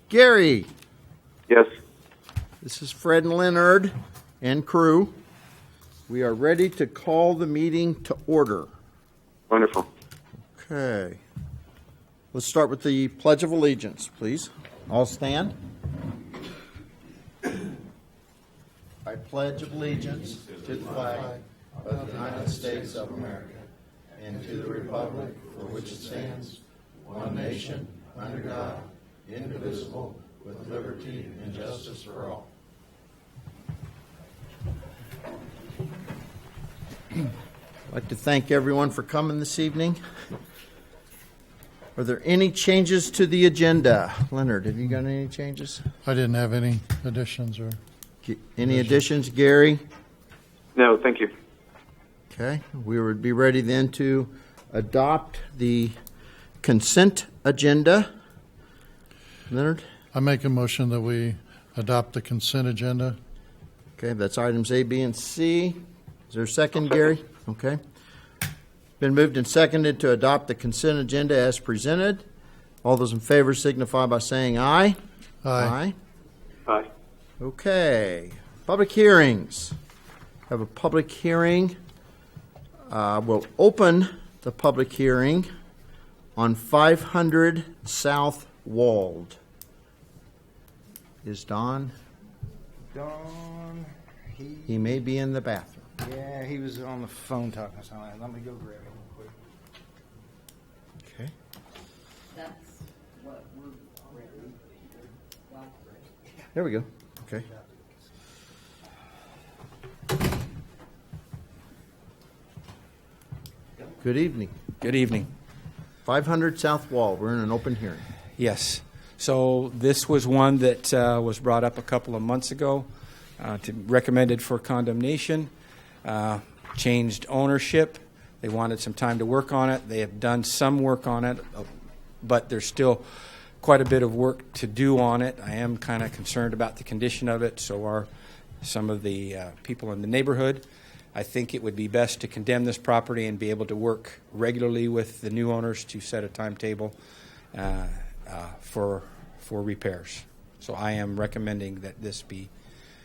Gary. Yes. This is Fred and Leonard and crew. We are ready to call the meeting to order. Wonderful. Okay. Let's start with the Pledge of Allegiance, please. All stand. I pledge allegiance to the flag of the United States of America and to the republic for which it stands, one nation, under God, indivisible, with liberty and justice for all. I'd like to thank everyone for coming this evening. Are there any changes to the agenda? Leonard, have you got any changes? I didn't have any additions or... Any additions, Gary? No, thank you. Okay, we would be ready then to adopt the consent agenda. Leonard? I make a motion that we adopt the consent agenda. Okay, that's items A, B, and C. Is there a second, Gary? Okay. Been moved and seconded to adopt the consent agenda as presented. All those in favor signify by saying aye. Aye. Aye. Okay. Public hearings. Have a public hearing. We'll open the public hearing on 500 South Walled. Is Don? Don, He may be in the bathroom. yeah, he was on the phone talking to somebody. Let me go grab him real quick. Okay. That's what we're ready. There we go. Okay. Good evening. Good evening. 500 South Wall. We're in an open hearing. Yes. So this was one that was brought up a couple of months ago, recommended for condemnation, changed ownership. They wanted some time to work on it. They have done some work on it, but there's still quite a bit of work to do on it. I am kind of concerned about the condition of it, so are some of the people in the neighborhood. I think it would be best to condemn this property and be able to work regularly with the new owners to set a timetable for repairs. So I am recommending that this be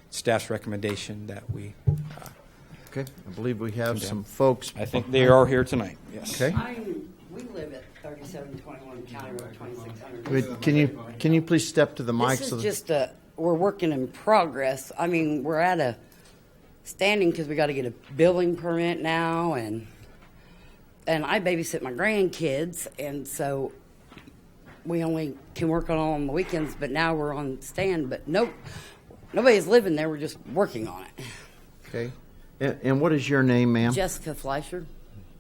staff's recommendation that we. Okay. I believe we have Condemn. some folks. I think they are here tonight. Yes. Okay. We live at 3721 County Road 2600. Wait, can you please step to the mic? This so is that- just we're working in progress. I mean, we're at a standing because we got to get a building permit now, and I babysit my grandkids, and so we only can work on the weekends. But now we're on stand. But nobody's living there. We're just working on it. Okay. And what is your name, ma'am? Jessica Fleischer.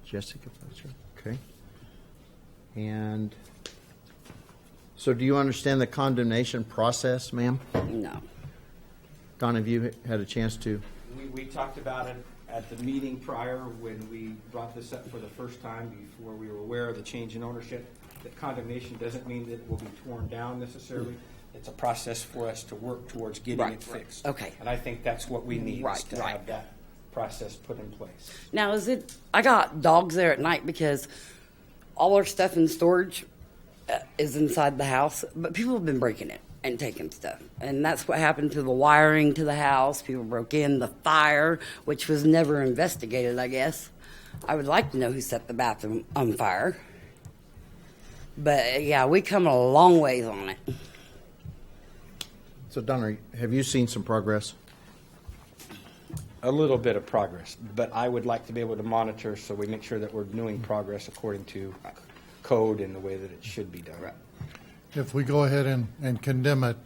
Jessica Fletcher. Okay. And so do you understand the condemnation process, ma'am? No. Don, have you had a chance to? We talked about it at the meeting prior when we brought this up for the first time before we were aware of the change in ownership. That condemnation doesn't mean that it will be torn down necessarily. It's a process for us to work towards getting it fixed. Okay. And I think that's what we need is to Right. have that process put in place. Now, I got dogs there at night because all our stuff in storage is inside the house, but people have been breaking it and taking stuff. And that's what happened to the wiring to the house. People broke in the fire, which was never investigated, I guess. I would like to know who set the bathroom on fire. But, yeah, we come a long ways on it. So, Don, have you seen some progress? A little bit of progress, but I would like to be able to monitor so we make sure that we're doing progress according to code in the way that it should be done. Right. If we go ahead and condemn it,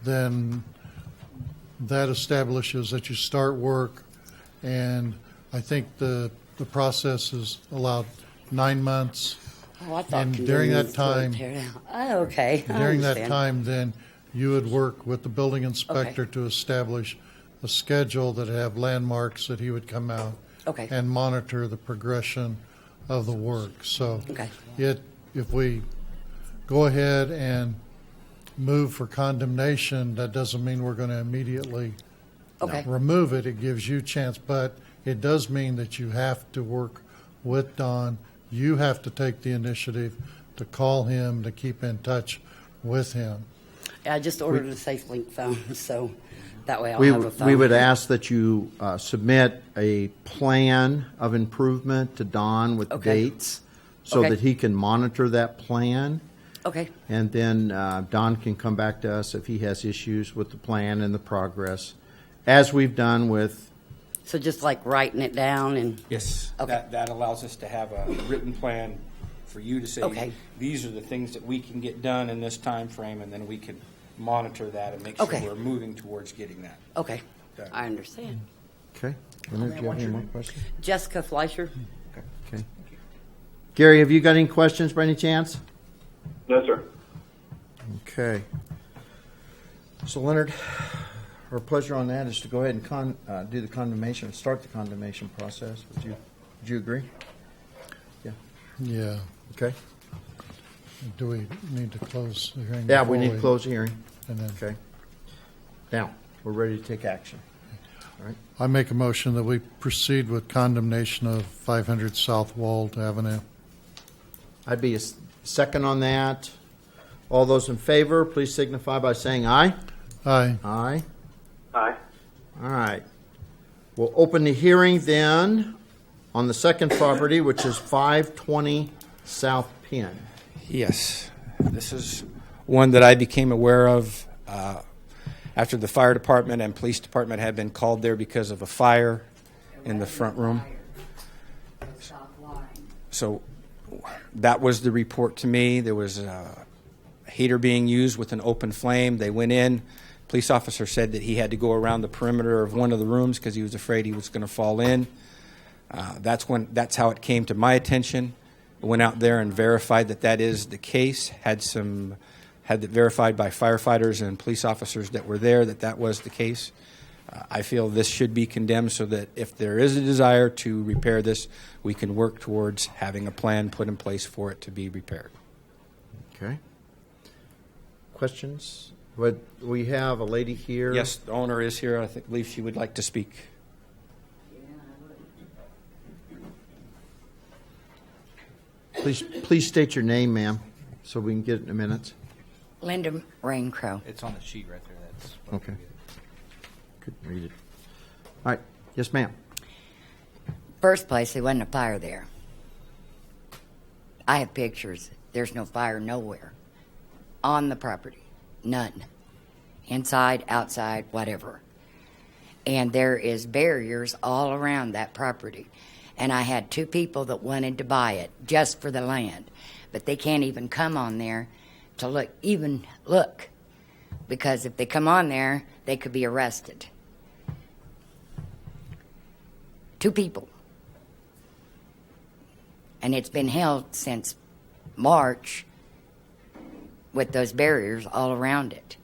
then that establishes that you start work, and I think the process is allowed 9 months. Oh, I thought And during that time, tear down. Oh, okay. I during that understand. time, then you would work with the building inspector to establish a schedule that have landmarks that he would come out Okay. and monitor the progression of the work. So Okay. if we go ahead and move for condemnation, that doesn't mean we're going to immediately Okay. remove it. It gives you chance, but it does mean that you have to work with Don. You have to take the initiative to call him, to keep in touch with him. I just ordered a SafeLink phone, so that way I'll have a phone. We would ask that you submit a plan of improvement to Don with Okay. dates so Okay. that he can monitor that plan. Okay, And then Don can come back to us if he has issues with the plan and the progress, as we've done with, so just like writing it down and, Yes. Okay. That allows us to have a written plan for you to say, Okay. these are the things that we can get done in this time frame, and then we can monitor that and make sure Okay. we're moving towards getting that. okay, Okay. I understand. okay? Leonard, do you have any more questions? Jessica Fleischer. Okay. Gary, have you got any questions by any chance? No, sir. Okay. So Leonard, our pleasure on that is to go ahead and do the condemnation, start the condemnation process. Would you agree? Yeah. Yeah. Okay. Do we need to close the hearing? Yeah, we before need to close the hearing. And then Okay. Now, we're ready to take action. All right. I make a motion that we proceed with condemnation of 500 South Walled Avenue. I'd be a second on that. All those in favor, please signify by saying aye. Aye. Aye. Aye. All right. We'll open the hearing then on the second property, which is 520 South Penn. Yes. This is one that I became aware of after the fire department and police department had been called there because of a fire in the front room. So that was the report to me. There was a heater being used with an open flame. They went in. Police officer said that he had to go around the perimeter of one of the rooms because he was afraid he was going to fall in. That's how it came to my attention. I went out there and verified that that is the case. Had it verified by firefighters and police officers that were there that that was the case. I feel this should be condemned so that if there is a desire to repair this, we can work towards having a plan put in place for it to be repaired. Okay. Questions? We have a lady here. Yes, the owner is here. I believe she would like to speak. Please state your name, ma'am, so we can get it in a minute. Linda Raincrow. It's on the sheet right there. That's Okay. Couldn't read it. All right. Yes, ma'am. First place, there wasn't a fire there. I have pictures. There's no fire nowhere on the property. None. Inside, outside, whatever. And there is barriers all around that property. And I had two people that wanted to buy it just for the land. But they can't even come on there to look. Because if they come on there, they could be arrested. Two people. And it's been held since March with those barriers all around it,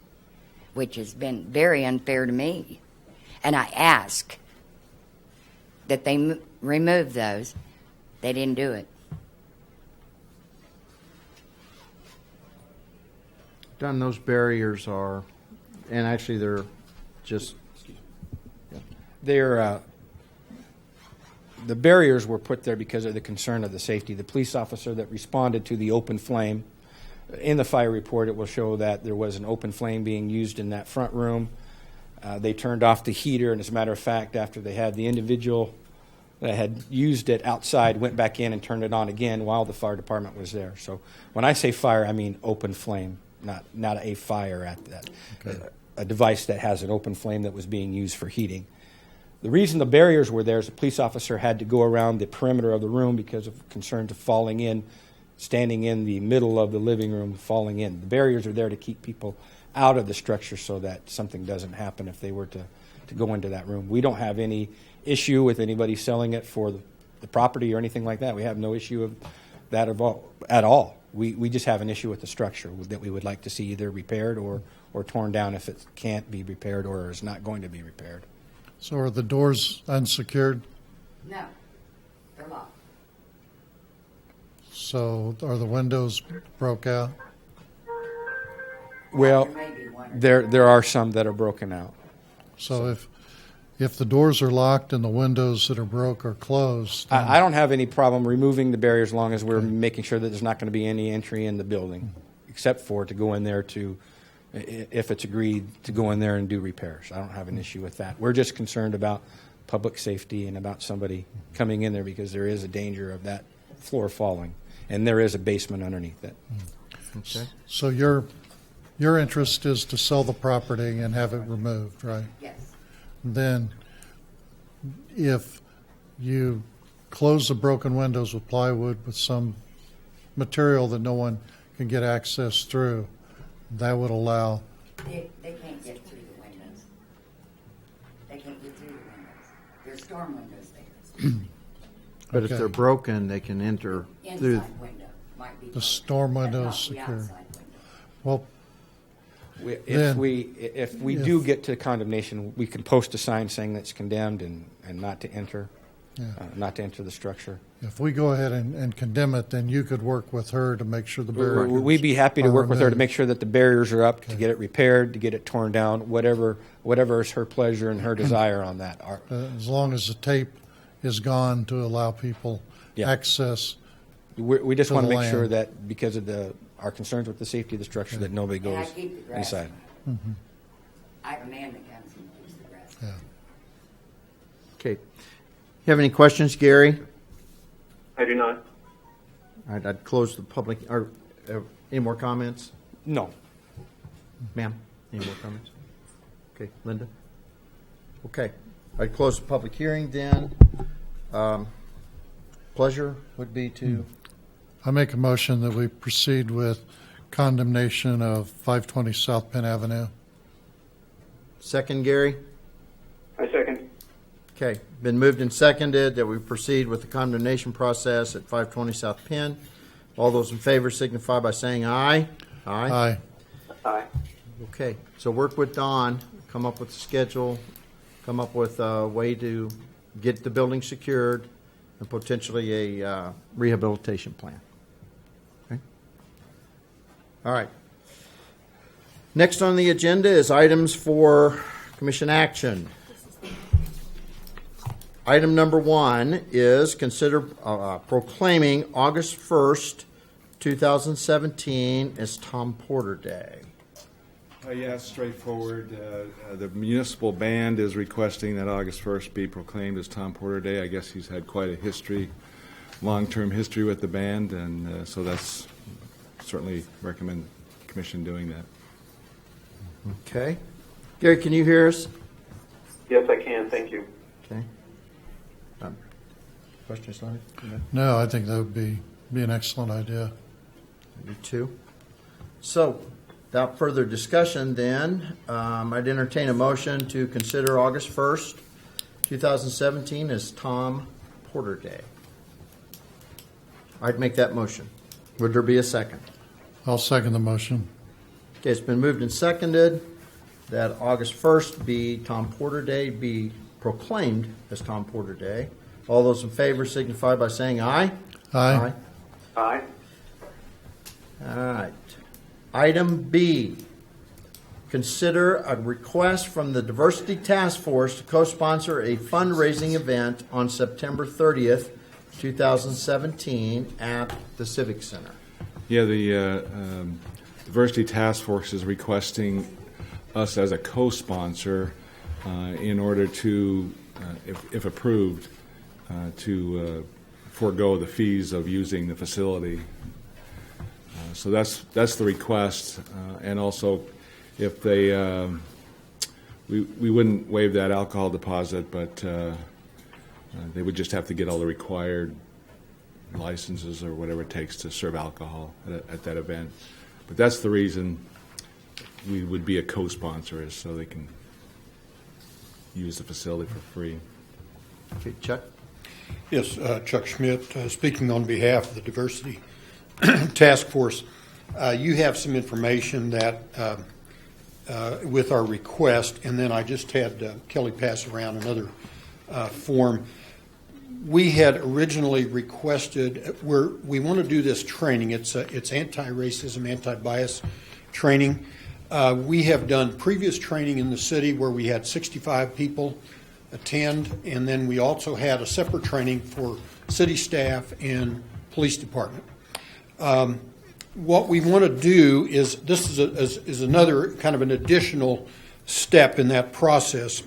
which has been very unfair to me. And I ask that they remove those. They didn't do it. Don, those barriers are, and actually they're just, The barriers were put there because of the concern of the safety. The police officer that responded to the open flame, in the fire report it will show that there was an open flame being used in that front room. They turned off the heater, and as a matter of fact, after they had the individual that had used it outside went back in and turned it on again while the fire department was there. So when I say fire, I mean open flame, not a fire at that. Okay. A device that has an open flame that was being used for heating. The reason the barriers were there is the police officer had to go around the perimeter of the room because of concerns of falling in, standing in the middle of the living room, falling in. The barriers are there to keep people out of the structure so that something doesn't happen if they were to go into that room. We don't have any issue with anybody selling it for the property or anything like that. We have no issue of that at all. We just have an issue with the structure that we would like to see either repaired or torn down if it can't be repaired or is not going to be repaired. So are the doors unsecured? No, they're locked. So are the windows broke out? Well, There may be one or there are some that are broken out. So if the doors are locked and the windows that are broke are closed, I don't have any problem removing the barriers as long as we're making sure that there's not going to be any entry in the building, except for to go in there to if it's agreed to go in there and do repairs. I don't have an issue with that. We're just concerned about public safety and about somebody coming in there because there is a danger of that floor falling, and there is a basement underneath it. Okay. So your interest is to sell the property and have it removed, right? Yes. Then if you close the broken windows with plywood with some material that no one can get access through, that would allow, They can't get through the windows. They can't get through the windows. There's storm windows there. But if Okay. they're broken, they can enter through. Inside window might be. The storm but window not is the secure. outside window. well, If Then- we do get to condemnation, we can post a sign saying that's condemned and not to enter, not to enter the structure. if we go ahead and condemn it, then you could work with her to make sure the barriers We'd be happy to are work with her to removed. make sure that the barriers are up, to get it repaired, to get it torn down, whatever is her pleasure and her desire on that. As long as the tape is gone to allow people Yeah. access. We just To want to the make sure land. that because of our concerns with the safety of the structure, that nobody And I goes keep the grass. inside. I have a man that comes and keeps the grass. Yeah. Okay. You have any questions, Gary? I do not. All right, I'd close the public. Any more comments, No. ma'am? Any more comments? Okay, Linda. Okay, I'd close the public hearing then. Pleasure would be to. I make a motion that we proceed with condemnation of 520 South Penn Avenue. Second, Gary? I second. Okay, been moved and seconded that we proceed with the condemnation process at 520 South Penn. All those in favor signify by saying aye. Aye. Aye. Okay, so work with Don, come up with a schedule, come up with a way to get the building secured, and potentially a rehabilitation plan. Okay? All right. Next on the agenda is items for commission action. Item number 1 is consider proclaiming August 1st, 2017 as Tom Porter Day. Yeah, straightforward. The municipal band is requesting that August 1st be proclaimed as Tom Porter Day. I guess he's had quite a history, long-term history with the band, and so that's certainly recommend the commission doing that. Okay. Gary, can you hear us? Yes, I can. Thank you. Okay. Questions on it? No, I think that would be an excellent idea. You too. So, without further discussion then, I'd entertain a motion to consider August 1st, 2017 as Tom Porter Day. I'd make that motion. Would there be a second? I'll second the motion. Okay, it's been moved and seconded that August 1st be Tom Porter Day, be proclaimed as Tom Porter Day. All those in favor signify by saying aye. Aye. Aye. All right. Item B, consider a request from the Diversity Task Force to co-sponsor a fundraising event on September 30th, 2017 at the Civic Center. Yeah, the Diversity Task Force is requesting us as a co-sponsor in order to, if approved, to forego the fees of using the facility. So that's the request, and also if they, we wouldn't waive that alcohol deposit, but they would just have to get all the required licenses or whatever it takes to serve alcohol at that event. But that's the reason we would be a co-sponsor, is so they can use the facility for free. Okay, Chuck? Yes, Chuck Schmidt, speaking on behalf of the Diversity Task Force. You have some information that, with our request, and then I just had Kelly pass around another form. We had originally requested, we want to do this training. It's anti-racism, anti-bias training. We have done previous training in the city where we had 65 people attend, and then we also had a separate training for city staff and police department. what we want to do is, this is another kind of an additional step in that process.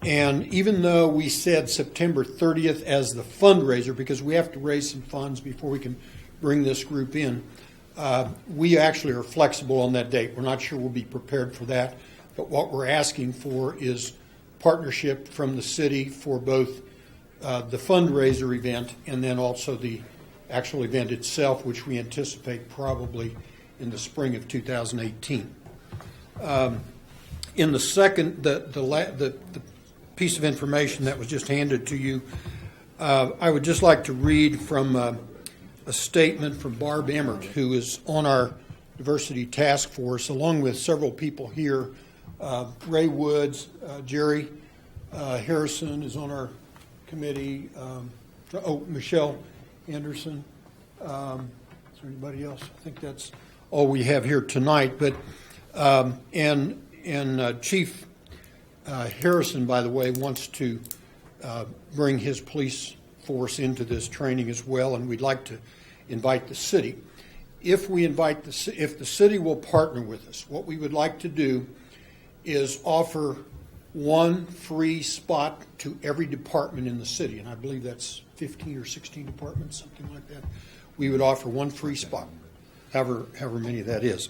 And even though we said September 30th as the fundraiser, because we have to raise some funds before we can bring this group in, we actually are flexible on that date. We're not sure we'll be prepared for that, but what we're asking for is partnership from the city for both the fundraiser event and then also the actual event itself, which we anticipate probably in the spring of 2018. In the second, the piece of information that was just handed to you, I would just like to read from a statement from Barb Emmert, who is on our diversity task force, along with several people here. Ray Woods, Jerry Harrison is on our committee. Michelle Anderson. Is there anybody else? I think that's all we have here tonight. But and Chief Harrison, by the way, wants to bring his police force into this training as well, and we'd like to invite the city. If the city will partner with us, what we would like to do is offer one free spot to every department in the city, and I believe that's 15 or 16 departments, something like that. We would offer one free spot, however many that is.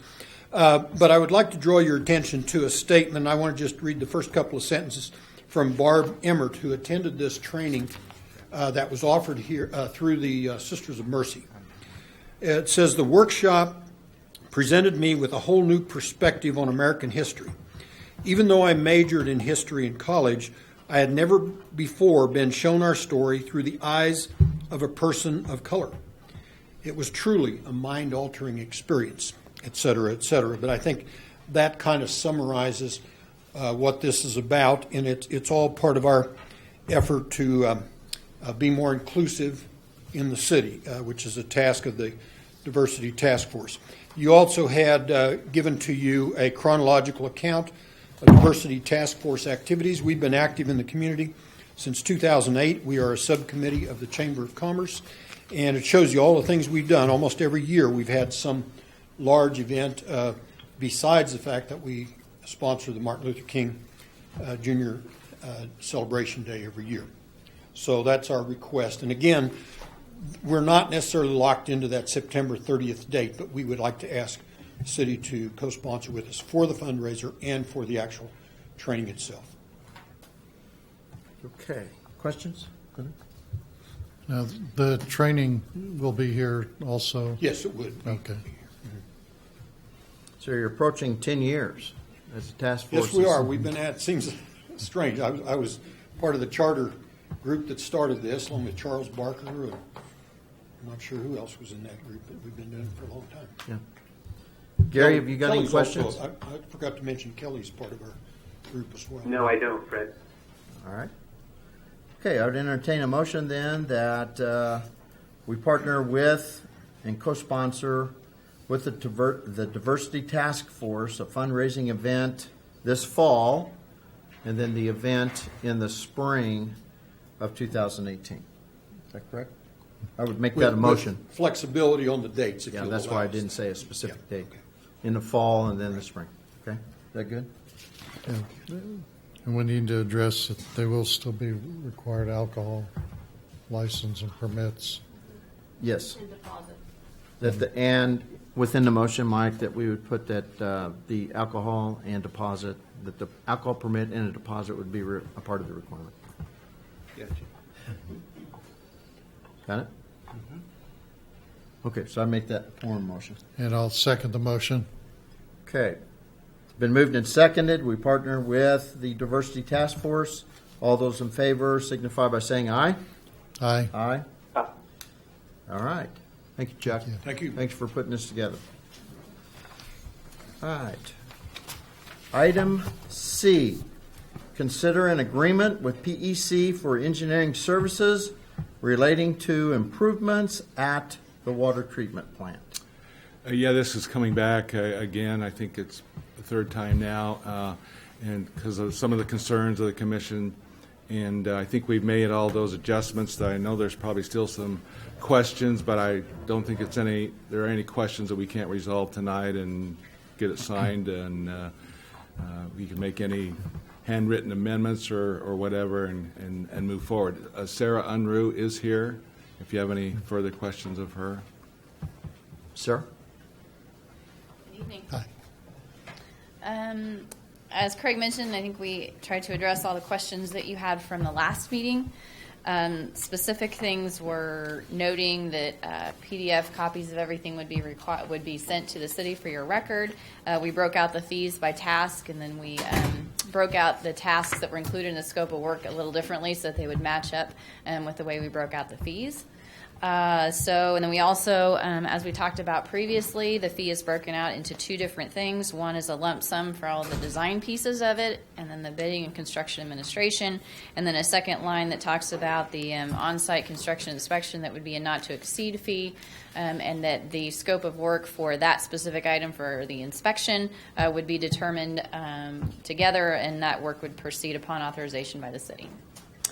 But I would like to draw your attention to a statement. I want to just read the first couple of sentences from Barb Emmert, who attended this training that was offered here through the Sisters of Mercy. It says, "The workshop presented me with a whole new perspective on American history. Even though I majored in history in college, I had never before been shown our story through the eyes of a person of color. It was truly a mind-altering experience," et cetera, et cetera. But I think that kind of summarizes what this is about, and it's all part of our effort to be more inclusive in the city, which is a task of the Diversity Task Force. You also had given to you a chronological account of Diversity Task Force activities. We've been active in the community since 2008. We are a subcommittee of the Chamber of Commerce, and it shows you all the things we've done. Almost every year we've had some large event besides the fact that we sponsor the Martin Luther King Jr. Celebration Day every year. So that's our request. And again, we're not necessarily locked into that September 30th date, but we would like to ask the city to co-sponsor with us for the fundraiser and for the actual training itself. Okay. Questions? Now, the training will be here also? Yes, it would. Okay. So you're approaching 10 years as a task force. Yes, we are. We've been at, it seems strange. I was part of the charter group that started this, along with Charles Barker, and I'm not sure who else was in that group, but we've been doing it for a long time. Yeah. Gary, have you got any questions? Also, I forgot to mention Kelly's part of our group as well. No, I don't, Fred. All right. Okay, I would entertain a motion then that we partner with and co-sponsor with the Diversity Task Force, a fundraising event this fall, and then the event in the spring of 2018. Is that correct? I would make that a motion. With flexibility on the dates, if Yeah, you'll that's allow why I us. didn't say a specific Yeah, date. okay. In the fall and then the spring. Okay? Is that good? Yeah. And we need to address that they will still be required alcohol license and permits. Yes. And within the motion, Mike, that we would put that the alcohol and deposit, that the alcohol permit and a deposit would be a part of the requirement. Gotcha. Got it? Okay, so I make that form motion. And I'll second the motion. Okay. It's been moved and seconded. We partner with the Diversity Task Force. All those in favor signify by saying aye. Aye. Aye. Aye. All right. Thank you, Chuck. Thank you. Thanks for putting this together. All right. Item C, consider an agreement with PEC for engineering services relating to improvements at the water treatment plant. Yeah, this is coming back again. I think it's the third time now, and because of some of the concerns of the commission And I think we've made all those adjustments. I know there's probably still some questions, but I don't think there are any questions that we can't resolve tonight and get it signed, and we can make any handwritten amendments or whatever and move forward. Sarah Unruh is here, if you have any further questions of her. Sir? Good evening. Hi. As Craig mentioned, I think we tried to address all the questions that you had from the last meeting. Specific things were noting that PDF copies of everything would be sent to the city for your record. We broke out the fees by task, and then we broke out the tasks that were included in the scope of work a little differently so that they would match up with the way we broke out the fees. And then we also, as we talked about previously, the fee is broken out into two different things. One is a lump sum for all the design pieces of it, and then the bidding and construction administration, and then a second line that talks about the on-site construction inspection that would be a not-to-exceed fee, and that the scope of work for that specific item for the inspection would be determined together, and that work would proceed upon authorization by the city.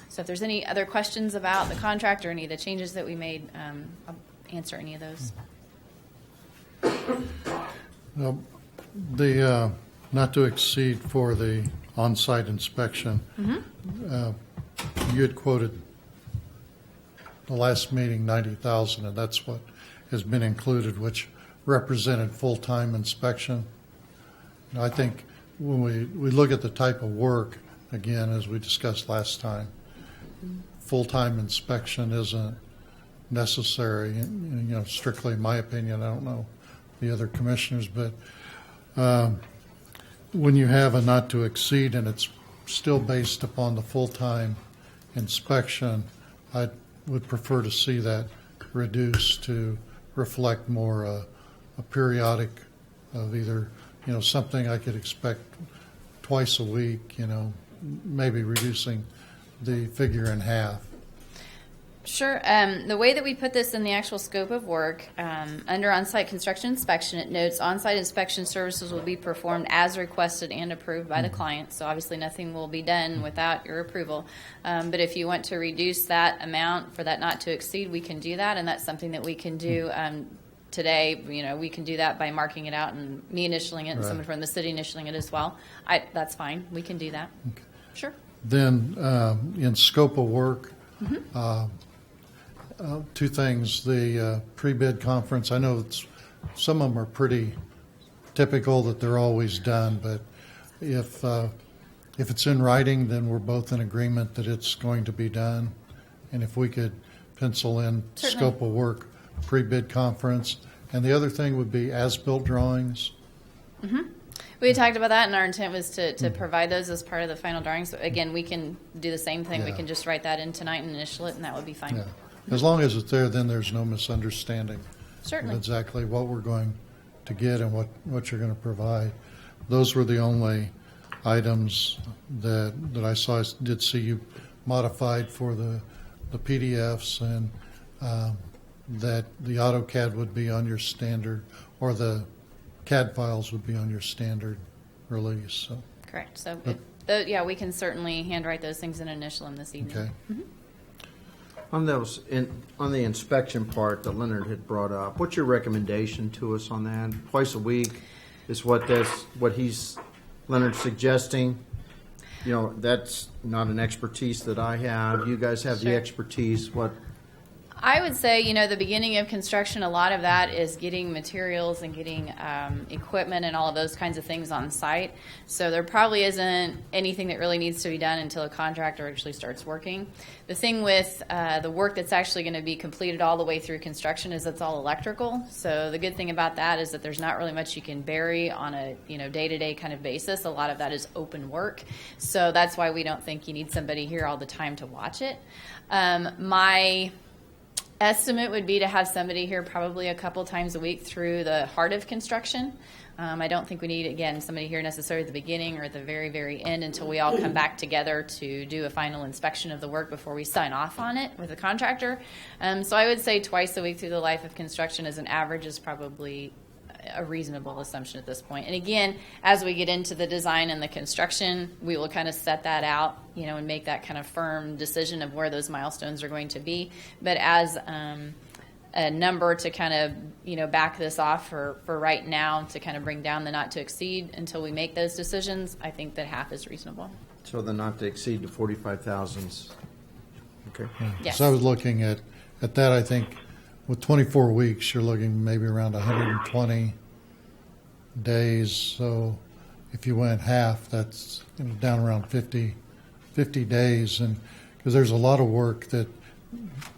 So if there's any other questions about the contract or any of the changes that we made, I'll answer any of those. The not to exceed for the on-site inspection, you had quoted the last meeting 90,000, and that's what has been included, which represented full-time inspection. And I think when we look at the type of work, again, as we discussed last time, full-time inspection isn't necessary, strictly in my opinion. I don't know the other commissioners, but when you have a not to exceed and it's still based upon the full-time inspection, I would prefer to see that reduced to reflect more a periodic of either, something I could expect twice a week, maybe reducing the figure in half. Sure. The way that we put this in the actual scope of work, under on-site construction inspection, it notes on-site inspection services will be performed as requested and approved by the client. So obviously nothing will be done without your approval. But if you want to reduce that amount for that not to exceed, we can do that, and that's something that we can do today. We can do that by marking it out and me initialing it and someone from the city initialing it as well. That's fine. We can do that. Okay. Sure. Then in scope of work, two things. The pre-bid conference, I know some of them are pretty typical that they're always done, but if it's in writing, then we're both in agreement that it's going to be done. And if we could pencil in Certainly. scope of work, pre-bid conference. And the other thing would be as-built drawings. We had talked about that, and our intent was to provide those as part of the final drawings. So again, we can do the same thing. We Yeah. can just write that in tonight and initial it, and that would be fine. Yeah. As long as it's there, then there's no misunderstanding Certainly. of exactly what we're going to get and what you're going to provide. Those were the only items that I saw. I did see you modified for the PDFs, and that the AutoCAD would be on your standard, or the CAD files would be on your standard release. So, Correct. So, we can certainly handwrite those things and initial them this evening. okay. On on the inspection part that Leonard had brought up, what's your recommendation to us on that? Twice a week is what Leonard's suggesting. That's not an expertise that I have. You guys have the Sure. expertise. What? I would say, the beginning of construction, a lot of that is getting materials and getting equipment and all of those kinds of things on site. So there probably isn't anything that really needs to be done until a contractor actually starts working. The thing with the work that's actually going to be completed all the way through construction is it's all electrical. So the good thing about that is that there's not really much you can bury on a day-to-day kind of basis. A lot of that is open work. So that's why we don't think you need somebody here all the time to watch it. My estimate would be to have somebody here probably a couple times a week through the heart of construction. I don't think we need, again, somebody here necessarily at the beginning or at the very, very end until we all come back together to do a final inspection of the work before we sign off on it with the contractor. So I would say twice a week through the life of construction as an average is probably a reasonable assumption at this point. And again, as we get into the design and the construction, we will kind of set that out, and make that kind of firm decision of where those milestones are going to be. But as a number to kind of, back this off for right now, to kind of bring down the not to exceed until we make those decisions, I think that half is reasonable. So the not to exceed the 45,000's. Okay. Yes. So I was looking at that, I think with 24 weeks, you're looking maybe around 120 days. So if you went half, that's down around 50 days. And because there's a lot of work that,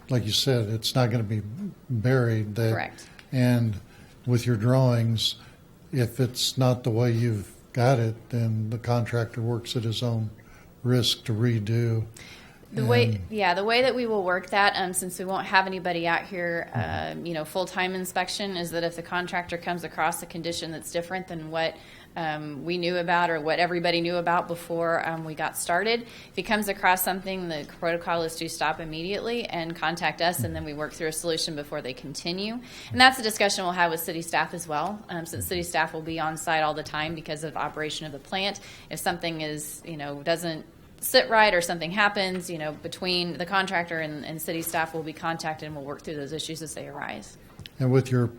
like you said, it's not going to be buried. Correct. And with your drawings, if it's not the way you've got it, then the contractor works at his own risk to redo. The way that we will work that, since we won't have anybody out here, full-time inspection, is that if the contractor comes across a condition that's different than what we knew about or what everybody knew about before we got started, if he comes across something, the protocol is to stop immediately and contact us, and then we work through a solution before they continue. And that's a discussion we'll have with city staff as well, since city staff will be on site all the time because of operation of the plant. If something is, doesn't sit right or something happens, between the contractor and city staff will be contacted, and we'll work through those issues as they arise. And with your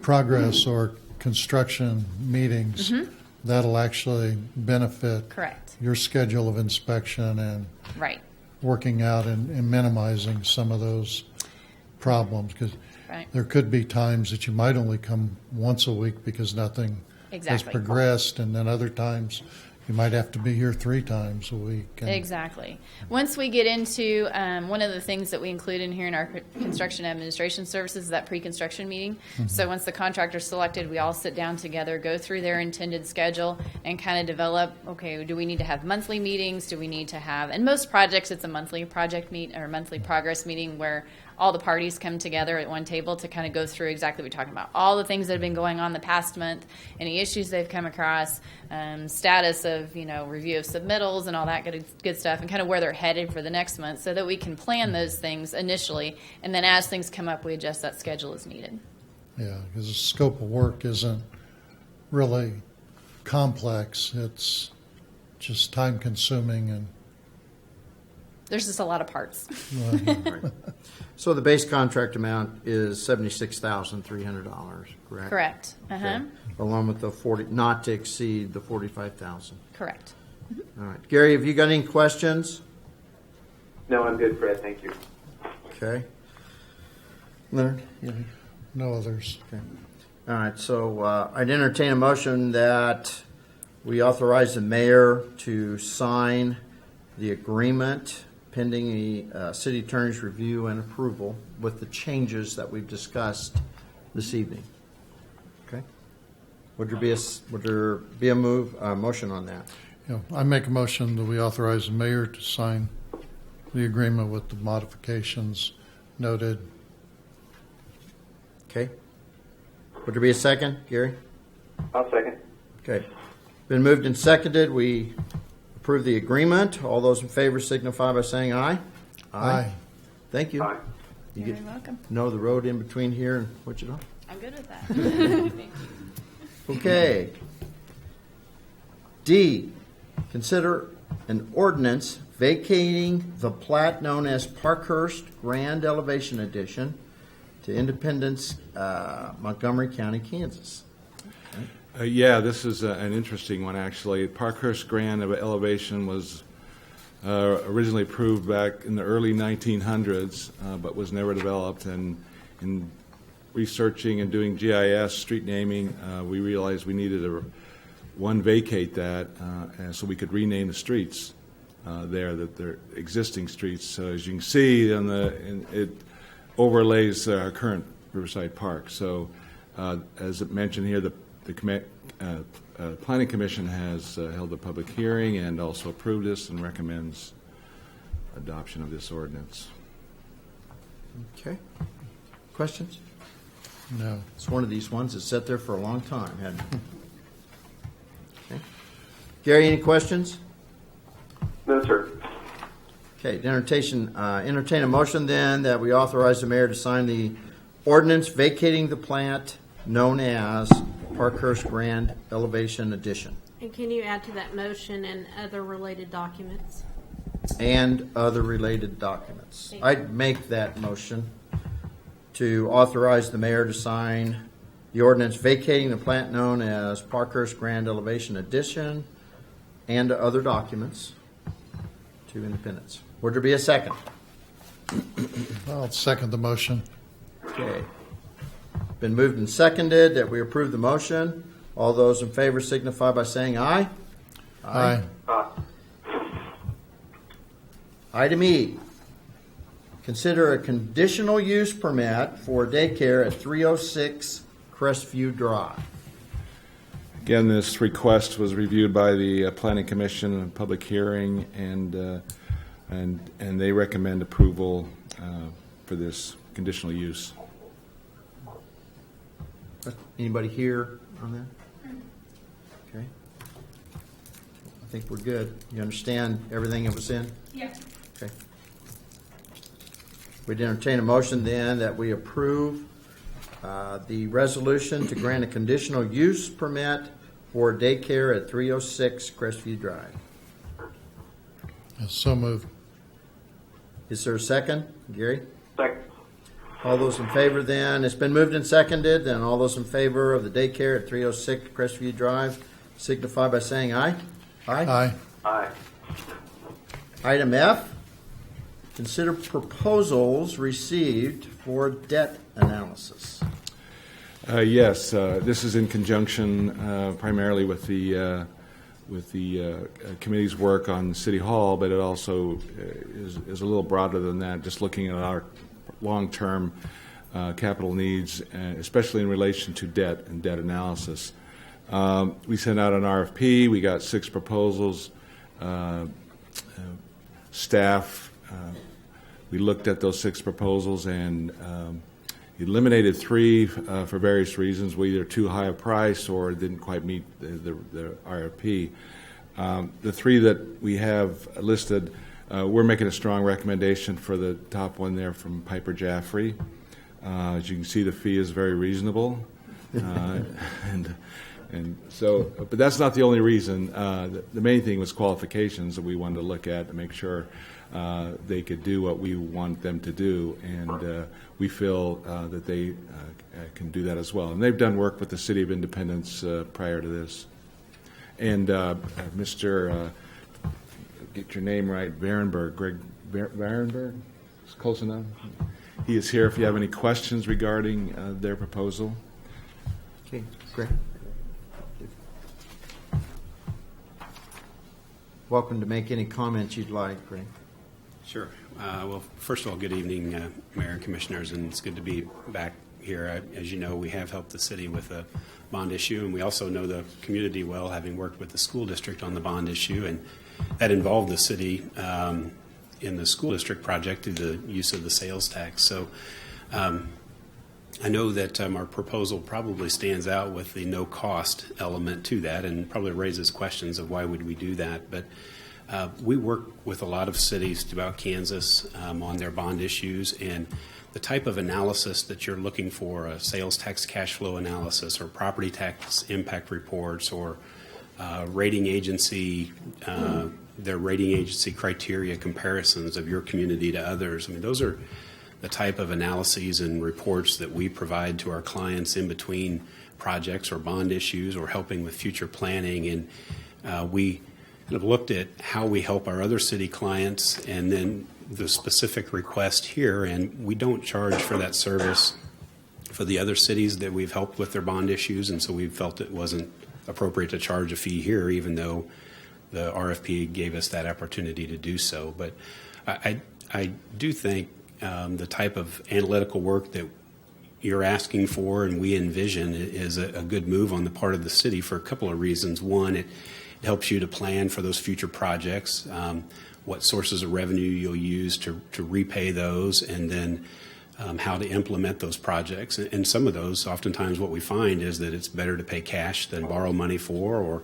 progress or construction meetings, that'll actually benefit Correct. your schedule of inspection and Right. working out and minimizing some of those problems. Because Right. there could be times that you might only come once a week because nothing has Exactly. progressed, and then other times you might have to be here 3 times a week. And Exactly. Once we get into one of the things that we include in here in our construction administration services is that pre-construction meeting. So once the contractor's selected, we all sit down together, go through their intended schedule, and kind of develop, okay, do we need to have monthly meetings? Do we need to have, in most projects, it's a monthly project meet or monthly progress meeting where all the parties come together at one table to kind of go through exactly what we're talking about. All the things that have been going on the past month, any issues they've come across, status of, review of submittals and all that good stuff, and kind of where they're headed for the next month so that we can plan those things initially. And then as things come up, we adjust that schedule as needed. yeah, because the scope of work isn't really complex. It's just time consuming and There's just a lot of parts. So the base contract amount is $76,300, correct? Correct. Okay. Along with the 40, not to exceed the 45,000. Correct. All right. Gary, have you got any questions? No, I'm good, Fred. Thank you. Okay. Leonard? no others. Okay. All right. So I'd entertain a motion that we authorize the mayor to sign the agreement pending the city attorney's review and approval with the changes that we've discussed this evening. Okay. Would there be a motion on that? Yeah, I make a motion that we authorize the mayor to sign the agreement with the modifications noted. Okay. Would there be a second, Gary? I'll second. Okay. Been moved and seconded. We approve the agreement. All those in favor signify by saying aye. Aye. Thank you. Aye. You You're get very welcome. know the road in between here and Wichita? I'm good with that. Okay. D, consider an ordinance vacating the plat known as Parkhurst Grand Elevation Addition to Independence, Montgomery County, Kansas. Yeah, this is an interesting one, actually. Parkhurst Grand Elevation was originally approved back in the early 1900s, but was never developed. And in researching and doing GIS, street naming, we realized we needed to, vacate that, and so we could rename the streets there, that they're existing streets. So as you can see, it overlays our current Riverside Park. So as it mentioned here, the Planning Commission has held a public hearing and also approved this and recommends adoption of this ordinance. Okay. Questions? No. It's one of these ones that sat there for a long time, hadn't it? Okay. Gary, any questions? No, sir. Okay, entertain a motion then that we authorize the mayor to sign the ordinance vacating the plat known as Parkhurst Grand Elevation Addition. And can you add to that motion and other related documents? And other related documents. I'd make that motion to authorize the mayor to sign the ordinance vacating the plant known as Parkhurst Grand Elevation Addition and other documents to Independence. Would there be a second? I'll second the motion. Okay. Been moved and seconded that we approve the motion. All those in favor signify by saying aye. Aye. Item E, consider a conditional use permit for daycare at 306 Crestview Drive. Again, this request was reviewed by the Planning Commission in a public hearing, and they recommend approval for this conditional use. Anybody here on that? Okay. I think we're good. You understand everything that was in? Yeah. Okay. We'd entertain a motion then that we approve the resolution to grant a conditional use permit for daycare at 306 Crestview Drive. So moved. Is there a second? Gary? Second. All those in favor then, it's been moved and seconded, then all those in favor of the daycare at 306 Crestview Drive signify by saying aye. Aye. Aye. Item F, consider proposals received for debt analysis. Yes, this is in conjunction primarily with the committee's work on City Hall, but it also is a little broader than that, just looking at our long-term capital needs, especially in relation to debt and debt analysis. We sent out an RFP. We got 6 proposals. Staff, we looked at those 6 proposals and eliminated 3 for various reasons. We either too high a price or didn't quite meet the RFP. The 3 that we have listed, we're making a strong recommendation for the top one there from Piper Jaffray. As you can see, the fee is very reasonable, and so. But that's not the only reason. The main thing was qualifications that we wanted to look at to make sure they could do what we want them to do, and we feel that they can do that as well. And they've done work with the City of Independence prior to this. And Mr. Get your name right, Varenberg, Greg Varenberg, is close enough. He is here if you have any questions regarding their proposal. Okay, great. Welcome to make any comments you'd like, Greg. Sure. Well, first of all, good evening, Mayor and Commissioners, and it's good to be back here. As you know, we have helped the city with a bond issue, and we also know the community well, having worked with the school district on the bond issue, and that involved the city in the school district project through the use of the sales tax. So I know that our proposal probably stands out with the no-cost element to that, and probably raises questions of why would we do that. But we work with a lot of cities throughout Kansas on their bond issues, and the type of analysis that you're looking for, a sales tax cash flow analysis or property tax impact reports or rating agency, their rating agency criteria comparisons of your community to others. I mean, those are the type of analyses and reports that we provide to our clients in between projects or bond issues or helping with future planning. And we kind of looked at how we help our other city clients and then the specific request here, and we don't charge for that service for the other cities that we've helped with their bond issues, and so we felt it wasn't appropriate to charge a fee here, even though the RFP gave us that opportunity to do so. But I do think the type of analytical work that you're asking for and we envision is a good move on the part of the city for a couple of reasons. One, it helps you to plan for those future projects, what sources of revenue you'll use to repay those, and then how to implement those projects. And some of those, oftentimes what we find is that it's better to pay cash than borrow money for,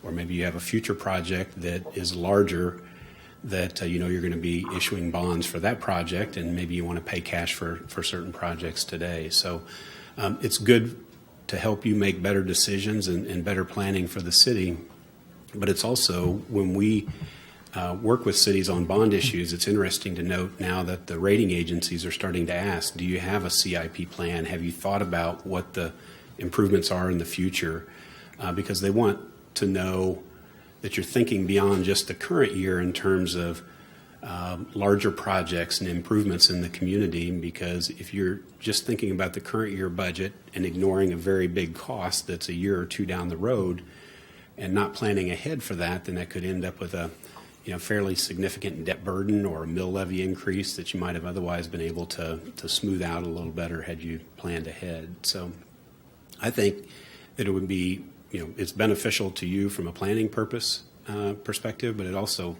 or maybe you have a future project that is larger that you know you're going to be issuing bonds for that project, and maybe you want to pay cash for certain projects today. So it's good to help you make better decisions and better planning for the city. But it's also when we work with cities on bond issues, it's interesting to note now that the rating agencies are starting to ask, do you have a CIP plan? Have you thought about what the improvements are in the future? Because they want to know that you're thinking beyond just the current year in terms of larger projects and improvements in the community, because if you're just thinking about the current year budget and ignoring a very big cost that's a year or two down the road and not planning ahead for that, then that could end up with a fairly significant debt burden or a mill levy increase that you might have otherwise been able to smooth out a little better had you planned ahead. So I think that it would be, it's beneficial to you from a planning perspective, but it also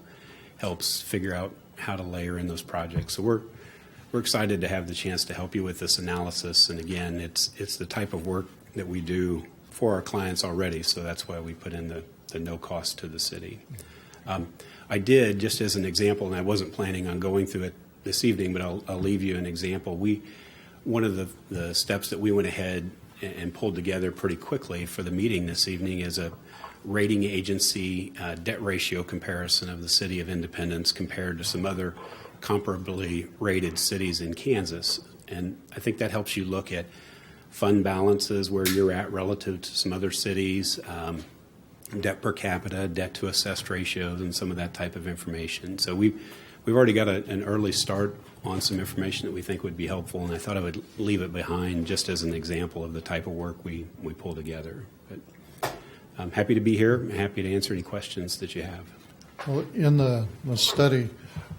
helps figure out how to layer in those projects. So we're excited to have the chance to help you with this analysis. And again, it's the type of work that we do for our clients already. So that's why we put in the no cost to the city. I did, just as an example, and I wasn't planning on going through it this evening, but I'll leave you an example. One of the steps that we went ahead and pulled together pretty quickly for the meeting this evening is a rating agency debt ratio comparison of the city of Independence compared to some other comparably rated cities in Kansas. And I think that helps you look at fund balances, where you're at relative to some other cities, debt per capita, debt to assessed ratios, and some of that type of information. So we've already got an early start on some information that we think would be helpful, and I thought I would leave it behind just as an example of the type of work we pull together. But I'm happy to be here. I'm happy to answer any questions that you have. Well, in the study,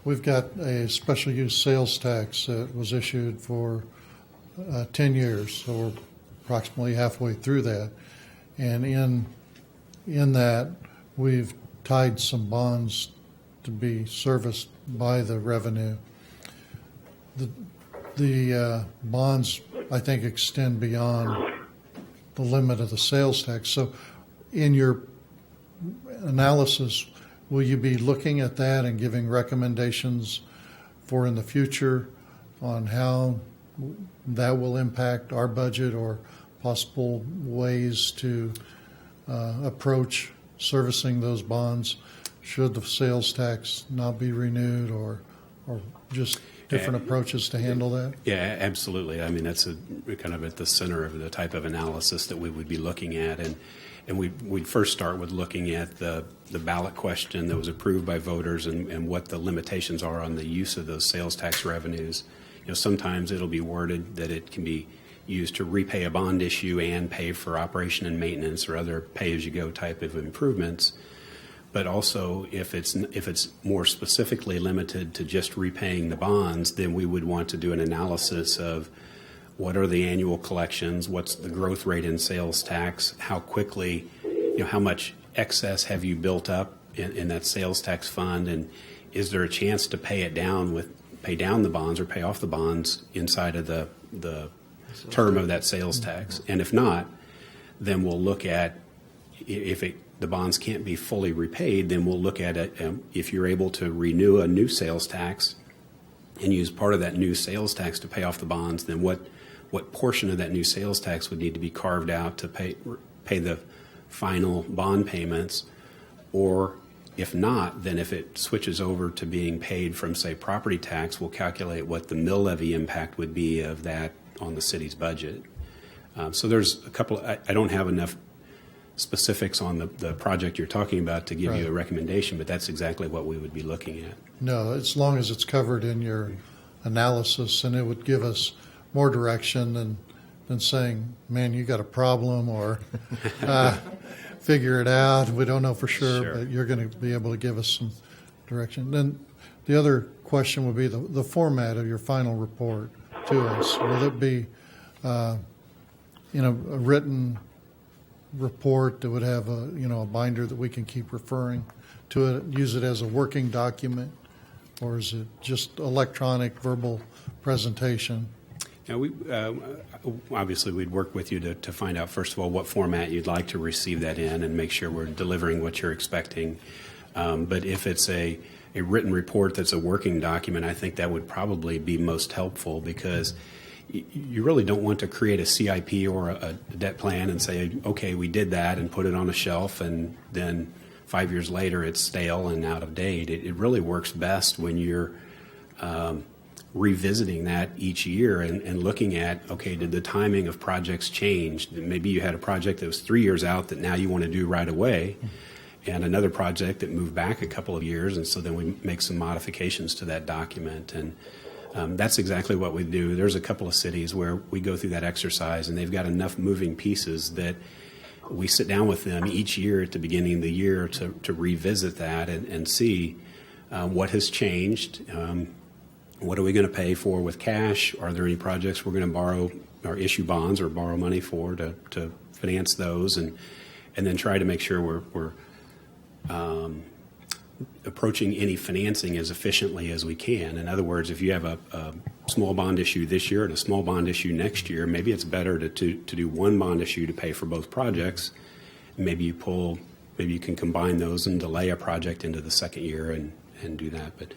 we've got a special use sales tax that was issued for 10 years, so we're approximately halfway through that. And in that, we've tied some bonds to be serviced by the revenue. The bonds, I think, extend beyond the limit of the sales tax. So in your analysis, will you be looking at that and giving recommendations for in the future on how that will impact our budget or possible ways to approach servicing those bonds should the sales tax not be renewed, or just different approaches to handle that? Yeah, absolutely. I mean, that's kind of at the center of the type of analysis that we would be looking at. And we'd first start with looking at the ballot question that was approved by voters and what the limitations are on the use of those sales tax revenues. Sometimes it'll be worded that it can be used to repay a bond issue and pay for operation and maintenance or other pay-as-you-go type of improvements. But also, if it's more specifically limited to just repaying the bonds, then we would want to do an analysis of what are the annual collections, what's the growth rate in sales tax, how quickly, how much excess have you built up in that sales tax fund, and is there a chance to pay down the bonds or pay off the bonds inside of the term of that sales tax? And if not, then we'll look at the bonds can't be fully repaid, then we'll look at it. If you're able to renew a new sales tax and use part of that new sales tax to pay off the bonds, then what portion of that new sales tax would need to be carved out to pay the final bond payments? Or if not, then if it switches over to being paid from, say, property tax, we'll calculate what the mill levy impact would be of that on the city's budget. So there's a couple. I don't have enough specifics on the project you're talking about to give you a recommendation, but that's exactly what we would be looking at. No, as long as it's covered in your analysis, and it would give us more direction than saying, man, you got a problem, or figure it out. We don't know for sure, but you're going to be able to give us some direction. Then the other question would be the format of your final report to us. Will it be a written report that would have a binder that we can keep referring to it, use it as a working document, or is it just electronic verbal presentation? Now, obviously we'd work with you to find out, first of all, what format you'd like to receive that in and make sure we're delivering what you're expecting. But if it's a written report that's a working document, I think that would probably be most helpful, because you really don't want to create a CIP or a debt plan and say, okay, we did that and put it on a shelf, and then 5 years later it's stale and out of date. It really works best when you're revisiting that each year and looking at, okay, did the timing of projects change? Maybe you had a project that was 3 years out that now you want to do right away, and another project that moved back a couple of years, and so then we make some modifications to that document. And that's exactly what we do. There's a couple of cities where we go through that exercise, and they've got enough moving pieces that we sit down with them each year at the beginning of the year to revisit that and see what has changed. What are we going to pay for with cash? Are there any projects we're going to borrow or issue bonds or borrow money for to finance those? And then try to make sure we're approaching any financing as efficiently as we can. In other words, if you have a small bond issue this year and a small bond issue next year, maybe it's better to do one bond issue to pay for both projects. Maybe you can combine those and delay a project into the second year and do that. But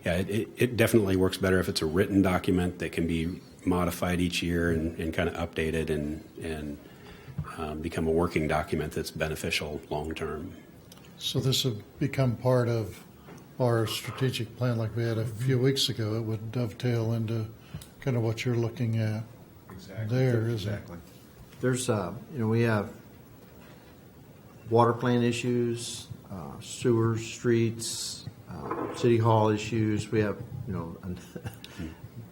yeah, it definitely works better if it's a written document that can be modified each year and kind of updated and become a working document that's beneficial long term. So this would become part of our strategic plan like we had a few weeks ago. It would dovetail into kind of what you're looking at there, isn't it? There's, we have water plant issues, sewers, streets, city hall issues. We have, a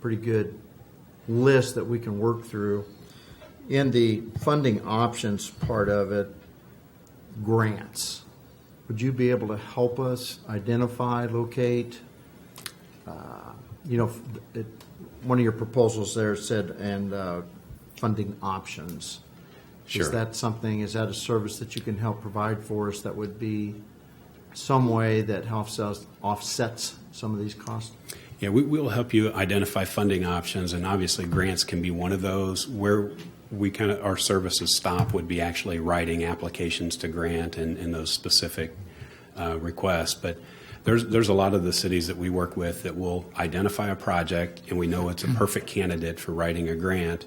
pretty good list that we can work through. In the funding options part of it, grants. Would you be able to help us identify, locate? One of your proposals there said, and funding options. Sure. Is that a service that you can help provide for us that would be some way that helps us offsets some of these costs? Yeah, we will help you identify funding options, and obviously grants can be one of those. Where our services stop would be actually writing applications to grant and those specific requests. But there's a lot of the cities that we work with that will identify a project, and we know it's a perfect candidate for writing a grant,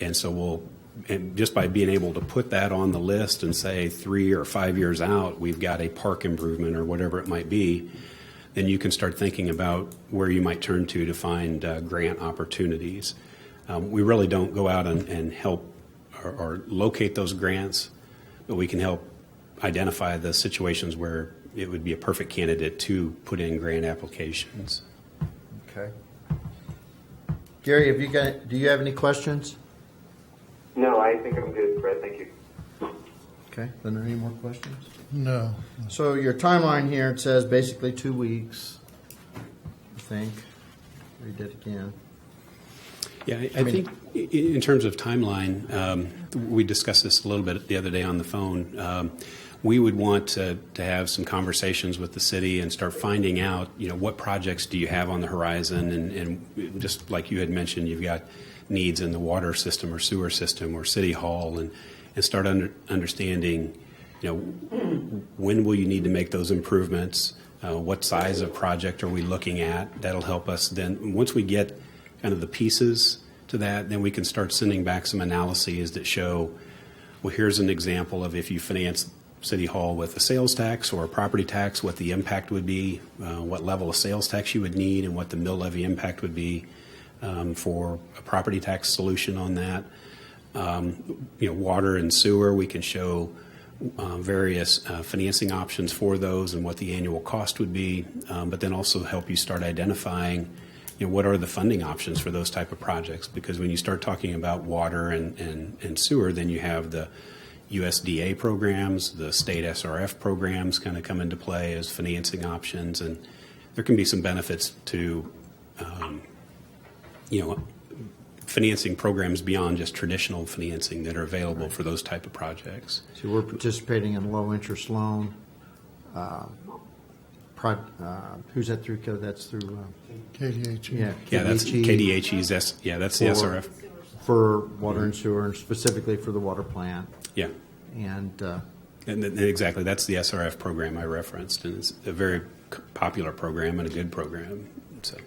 and so and just by being able to put that on the list and say 3 or 5 years out, we've got a park improvement or whatever it might be, then you can start thinking about where you might turn to find grant opportunities. We really don't go out and help or locate those grants, but we can help identify the situations where it would be a perfect candidate to put in grant applications. Okay. Gary, do you have any questions? No, I think I'm good, Fred. Thank you. Okay. Are there any more questions? No. So your timeline here, it says basically 2 weeks, I think. Read it again. Yeah, I think in terms of timeline, we discussed this a little bit the other day on the phone. We would want to have some conversations with the city and start finding out, what projects do you have on the horizon, and just like you had mentioned, you've got needs in the water system or sewer system or city hall, and start understanding, when will you need to make those improvements? What size of project are we looking at? That'll help us. Then once we get kind of the pieces to that, then we can start sending back some analyses that show, well, here's an example of if you finance City Hall with a sales tax or a property tax, what the impact would be, what level of sales tax you would need, and what the mill levy impact would be for a property tax solution on that. Water and sewer, we can show various financing options for those and what the annual cost would be, but then also help you start identifying what are the funding options for those type of projects, because when you start talking about water and sewer, then you have the USDA programs, the state SRF programs kind of come into play as financing options, and there can be some benefits to financing programs beyond just traditional financing that are available for those type of projects. So we're participating in low interest loan. Who's that through? That's through KDHE. Yeah, that's KDHE's. That's the SRF for water and sewer, and specifically for the water plant. Yeah, and exactly, that's the SRF program I referenced, and it's a very popular program and a good program. So,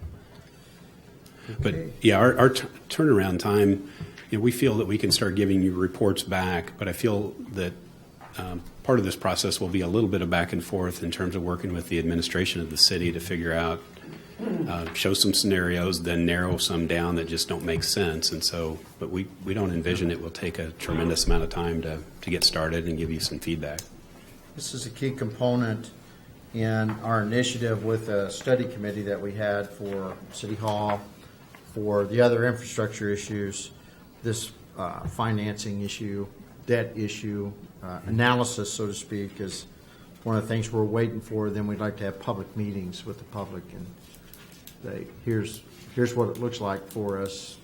But yeah, our turnaround time, we feel that we can start giving you reports back, but I feel that part of this process will be a little bit of back and forth in terms of working with the administration of the city to figure out, show some scenarios, then narrow some down that just don't make sense. And so, but we don't envision it will take a tremendous amount of time to get started and give you some feedback. This is a key component in our initiative with a study committee that we had for City Hall, for the other infrastructure issues, this financing issue, debt issue, analysis, so to speak, is one of the things we're waiting for. Then we'd like to have public meetings with the public and say, here's what it looks like for us.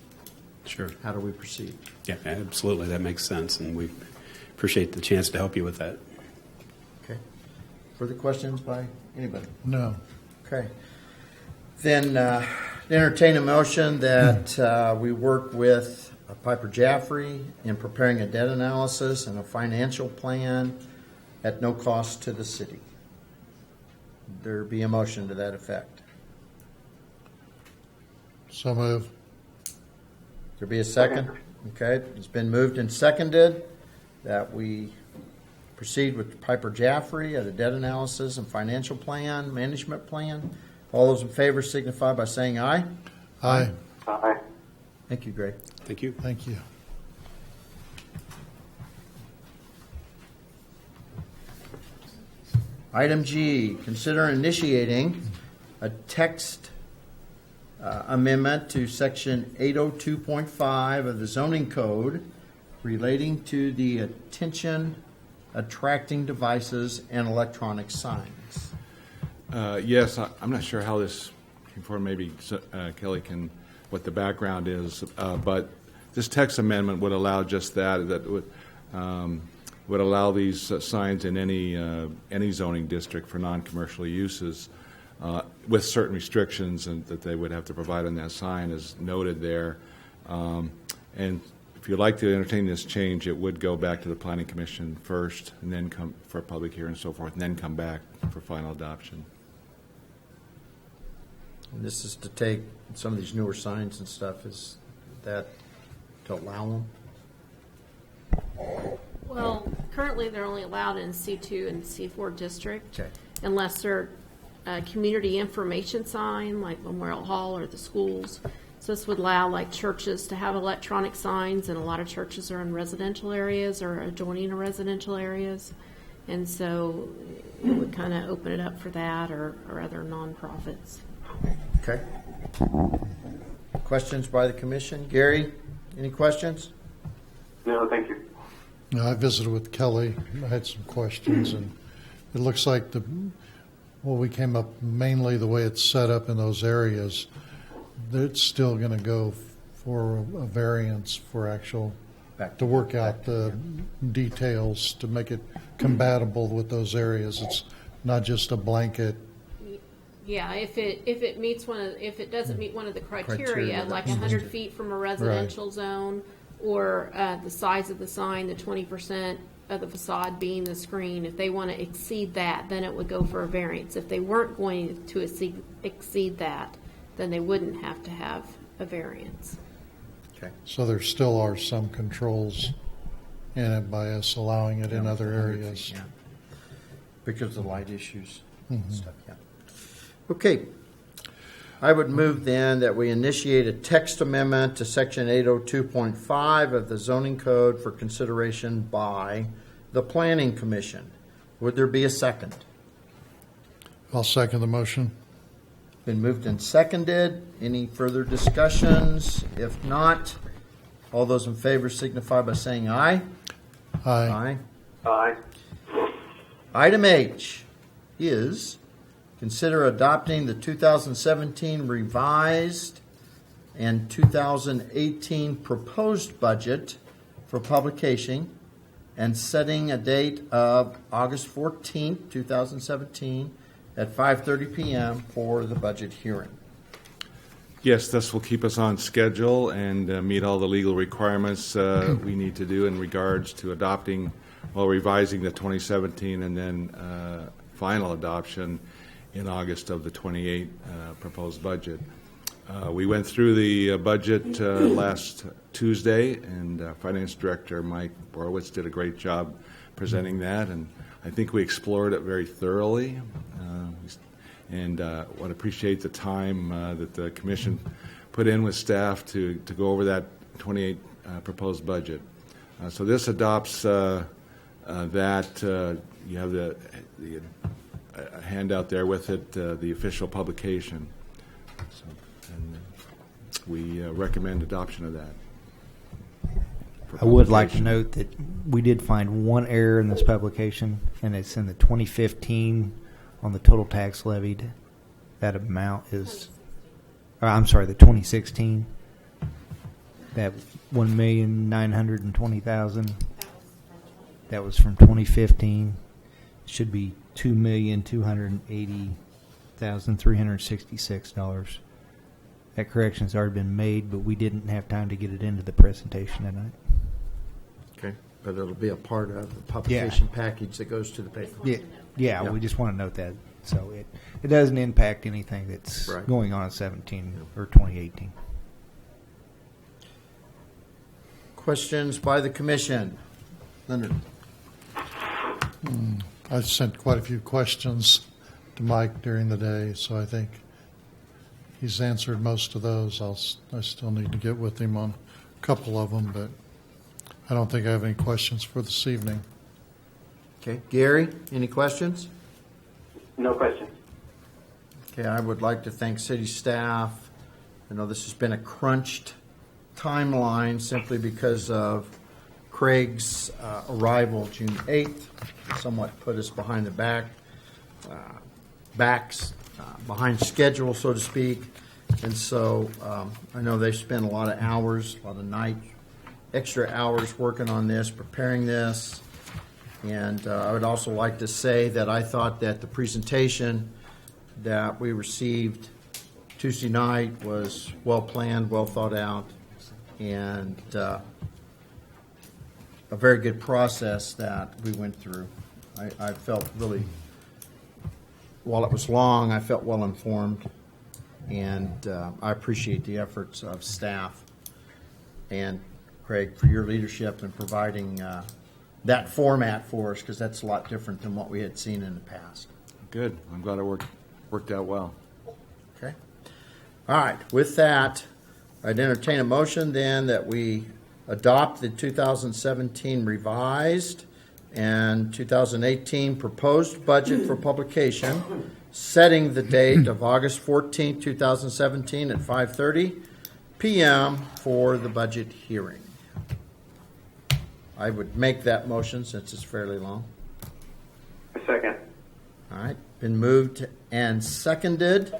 Sure. How do we proceed? Yeah, absolutely. That makes sense, and we appreciate the chance to help you with that. Okay. Further questions by anybody? No. Okay. Then entertain a motion that we work with Piper Jaffray in preparing a debt analysis and a financial plan at no cost to the city. There be a motion to that effect. So move. There be a second? Okay. It's been moved and seconded that we proceed with Piper Jaffray at a debt analysis and financial plan, management plan. All those in favor signify by saying aye. Aye. Aye. Thank you, Greg. Thank you. Thank you. Item G, consider initiating a text amendment to section 802.5 of the zoning code relating to the attention attracting devices and electronic signs. Yes, I'm not sure how this came forward. Maybe Kelly can, what the background is, but this text amendment would allow just that. That would allow these signs in any zoning district for non-commercial uses, with certain restrictions and that they would have to provide on that sign, as noted there. And if you'd like to entertain this change, it would go back to the Planning Commission first, and then come for a public hearing and so forth, and then come back for final adoption. And this is to take some of these newer signs and stuff, is that to allow them? Well, currently they're only allowed in C2 and C4 district. Okay. Unless they're a community information sign like Memorial Hall or the schools. So this would allow like churches to have electronic signs, and a lot of churches are in residential areas or adjoining residential areas. And so it would kind of open it up for that or other nonprofits. Okay. Questions by the commission? Gary, any questions? No, thank you. I visited with Kelly. I had some questions, and it looks like we came up mainly the way it's set up in those areas. It's still going to go for a variance for to work out the details to make it compatible with those areas. It's not just a blanket. Yeah, if it meets if it doesn't meet one of the criteria, like 100 feet from a residential zone, or the size of the sign, the 20% of the facade being the screen, if they want to exceed that, then it would go for a variance. If they weren't going to exceed that, then they wouldn't have to have a variance. Okay. So there still are some controls in it by us allowing it in other areas. Yeah. Because of the light issues Mm-hmm. and stuff, yeah. Okay. I would move then that we initiate a text amendment to section 802.5 of the zoning code for consideration by the Planning Commission. Would there be a second? I'll second the motion. Been moved and seconded. Any further discussions? If not, all those in favor signify by saying aye. Aye. Aye. Item H is consider adopting the 2017 revised and 2018 proposed budget for publication and setting a date of August 14th, 2017 at 5:30 p.m. for the budget hearing. Yes, this will keep us on schedule and meet all the legal requirements we need to do in regards to adopting, revising the 2017 and then final adoption in August of the 28 proposed budget. We went through the budget last Tuesday, and Finance Director Mike Borowitz did a great job presenting that, and I think we explored it very thoroughly. And would appreciate the time that the Commission put in with staff to go over that 28 proposed budget. So this adopts that. You have the handout there with it, the official publication. So, and we recommend adoption of that. I would like to note that we did find one error in this publication, and it's in the 2015 on the total tax levied. That amount is, I'm sorry, the 2016. That 1,920,000. That was from 2015. It should be $2,280,366. That correction has already been made, but we didn't have time to get it into the presentation tonight. Okay, but it'll be a part of the publication package that goes to the paper. Yeah, we just want to note that. So it doesn't impact anything that's Right. going on in 17 or 2018. Questions by the Commission? Leonard? I sent quite a few questions to Mike during the day, so I think he's answered most of those. I still need to get with him on a couple of them, but I don't think I have any questions for this evening. Okay, Gary, any questions? No questions. Okay, I would like to thank city staff. I know this has been a crunched timeline simply because of Craig's arrival June 8th, somewhat put us behind the behind schedule, so to speak. And so I know they spent a lot of hours, a lot of extra hours working on this, preparing this. And I would also like to say that I thought that the presentation that we received Tuesday night was well planned, well thought out, and a very good process that we went through. I felt really, while it was long, I felt well informed, and I appreciate the efforts of staff and Craig for your leadership in providing that format for us, because that's a lot different than what we had seen in the past. Good. I'm glad it worked out well. Okay. All right. With that, I'd entertain a motion then that we adopt the 2017 revised and 2018 proposed budget for publication, setting the date of August 14, 2017 at 5:30 p.m. for the budget hearing. I would make that motion since it's fairly long. A second. All right, been moved and seconded.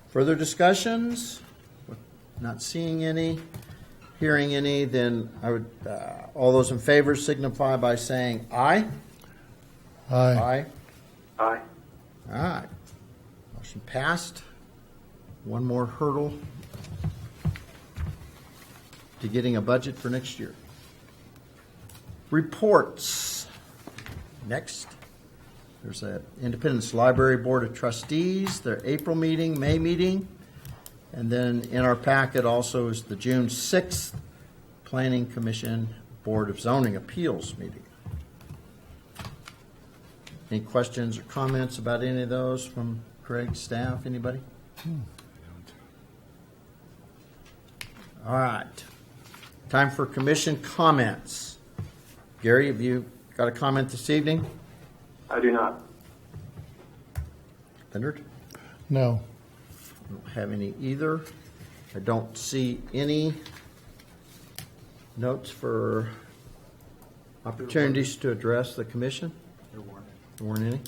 Further discussions? Not seeing any, hearing any, then I would, all those in favor signify by saying aye. Aye. Aye. All right. Motion passed. One more hurdle to getting a budget for next year. Reports. Next, there's a Independence Library Board of Trustees, their April meeting, May meeting, and then in our packet also is the June 6th Planning Commission Board of Zoning Appeals meeting. Any questions or comments about any of those from Craig's staff? Anybody? All right. Time for commission comments. Gary, have you got a comment this evening? I do not. Leonard? No. I don't have any either. I don't see any notes for opportunities to address the commission. There weren't. There weren't any?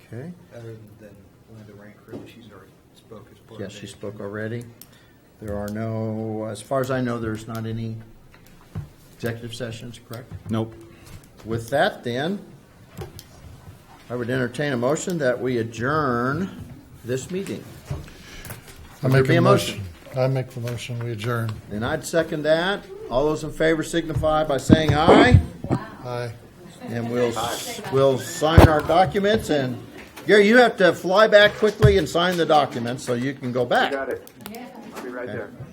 Okay. Other than Linda Rankrow, she's already spoke as part Yes, of she it. spoke already. There are no, as far as I know, there's not any executive sessions, correct? Nope. With that, then, I would entertain a motion that we adjourn this meeting. I Would there make be a a motion. I make the motion. We adjourn. And I'd second that. All those in favor signify by saying aye. Aye. And we'll sign our documents. And Gary, you have to fly back quickly and sign the documents so you can go back. Got it. I'll be right right Okay. there.